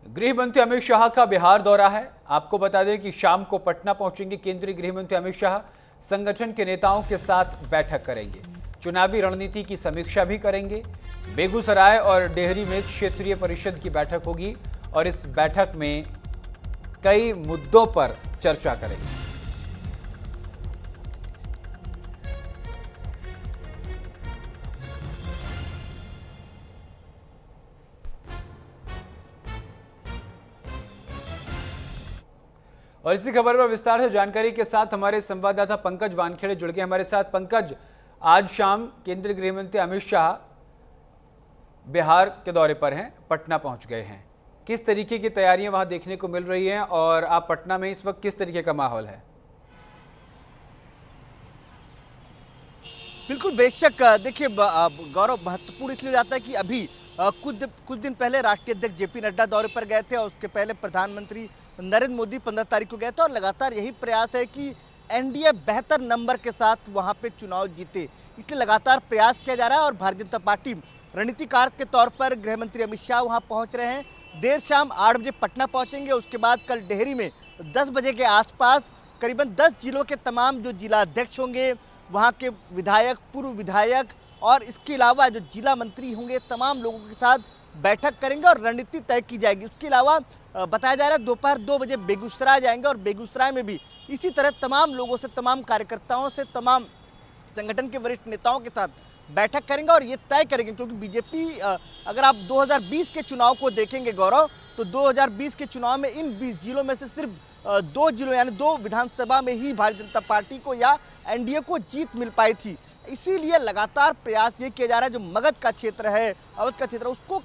गृह मंत्री अमित शाह का बिहार दौरा है। आपको बता दें कि शाम को पटना पहुंचेंगे केंद्रीय गृह मंत्री अमित शाह। संगठन के नेताओं के साथ बैठक करेंगे, चुनावी रणनीति की समीक्षा भी करेंगे। बेगूसराय और डेहरी में क्षेत्रीय परिषद की बैठक होगी और इस बैठक में कई मुद्दों पर चर्चा करेंगे। और इसी खबर पर विस्तार से जानकारी के साथ हमारे संवाददाता पंकज वानखेड़े जुड़ गए हमारे साथ। पंकज, आज शाम केंद्रीय गृह मंत्री अमित शाह बिहार के दौरे पर हैं, पटना पहुंच गए हैं। किस तरीके की तैयारियां वहां देखने को मिल रही हैं और आप पटना में इस वक्त किस तरीके का माहौल है? बिल्कुल, बेशक देखिए गौरव, महत्वपूर्ण इसलिए जाता है कि अभी कुछ दिन पहले राष्ट्रीय अध्यक्ष जेपी नड्डा दौरे पर गए थे और उसके पहले प्रधानमंत्री नरेंद्र मोदी 15 तारीख को गए थे और लगातार यही प्रयास है कि एनडीए बेहतर नंबर के साथ वहां पे चुनाव जीते। इसलिए लगातार प्रयास किया जा रहा है और भारतीय जनता पार्टी रणनीतिकार के तौर पर गृह मंत्री अमित शाह वहां पहुंच रहे हैं। देर शाम 8 बजे पटना पहुंचेंगे। उसके बाद कल डेहरी में 10 बजे के आसपास करीबन 10 जिलों के तमाम जो जिला अध्यक्ष होंगे, वहाँ के विधायक, पूर्व विधायक और इसके अलावा जो जिला मंत्री होंगे, तमाम लोगों के साथ बैठक करेंगे और रणनीति तय की जाएगी। उसके अलावा बताया जा रहा है दोपहर 2 बजे बेगूसराय जाएंगे और बेगूसराय में भी इसी तरह तमाम लोगों से, तमाम कार्यकर्ताओं से, तमाम संगठन के वरिष्ठ नेताओं के साथ बैठक करेंगे और ये तय करेंगे, क्योंकि बीजेपी, अगर आप 2020 के चुनाव को देखेंगे गौरव, तो 2020 के चुनाव में इन 20 जिलों में से सिर्फ 2 जिलों यानी 2 विधानसभा में ही भारतीय जनता पार्टी को या एनडीए को जीत मिल पाई थी। इसीलिए लगातार प्रयास ये किया जा रहा है, जो मगध का क्षेत्र है, अवध का क्षेत्र है, उसको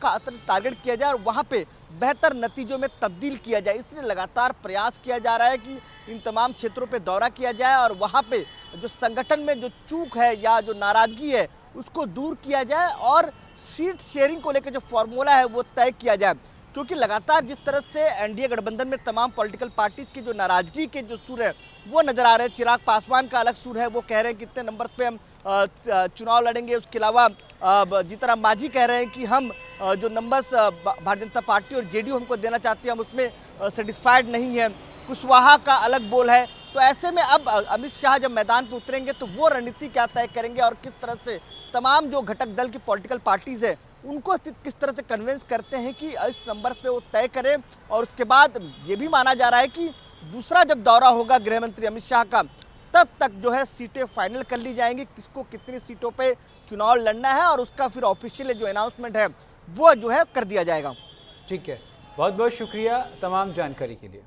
टारगेट किया जाए और वहाँ पे बेहतर नतीजों में तब्दील किया जाए। इसलिए लगातार प्रयास किया जा रहा है कि इन तमाम क्षेत्रों पे दौरा किया जाए और वहाँ पे जो संगठन में जो चूक है या जो नाराजगी है उसको दूर किया जाए और सीट शेयरिंग को लेकर जो फॉर्मूला है वो तय किया जाए। क्योंकि लगातार जिस तरह से एनडीए गठबंधन में तमाम पॉलिटिकल पार्टीज की जो नाराजगी के जो सुर है वो नजर आ रहे हैं। चिराग पासवान का अलग सुर है, वो कह रहे हैं कितने नंबर पे हम चुनाव लड़ेंगे। उसके अलावा जीतन मांझी कह रहे हैं कि हम जो नंबर्स भारतीय जनता पार्टी और जेडीयू हमको देना चाहती है हम उसमें सेटिस्फाइड नहीं है। कुशवाहा का अलग बोल है। तो ऐसे में अब अमित शाह जब मैदान पर उतरेंगे तो वो रणनीति क्या तय करेंगे और किस तरह से तमाम जो घटक दल की पॉलिटिकल पार्टीज है उनको किस तरह से कन्विंस करते हैं कि इस नंबर पे वो तय करें। और उसके बाद ये भी माना जा रहा है कि दूसरा जब दौरा होगा गृह मंत्री अमित शाह का, तब तक जो है सीटें फाइनल कर ली जाएंगी, किसको कितनी सीटों पे चुनाव लड़ना है और उसका फिर ऑफिशियल जो अनाउंसमेंट है वो जो है कर दिया जाएगा। ठीक है, बहुत बहुत शुक्रिया तमाम जानकारी के लिए।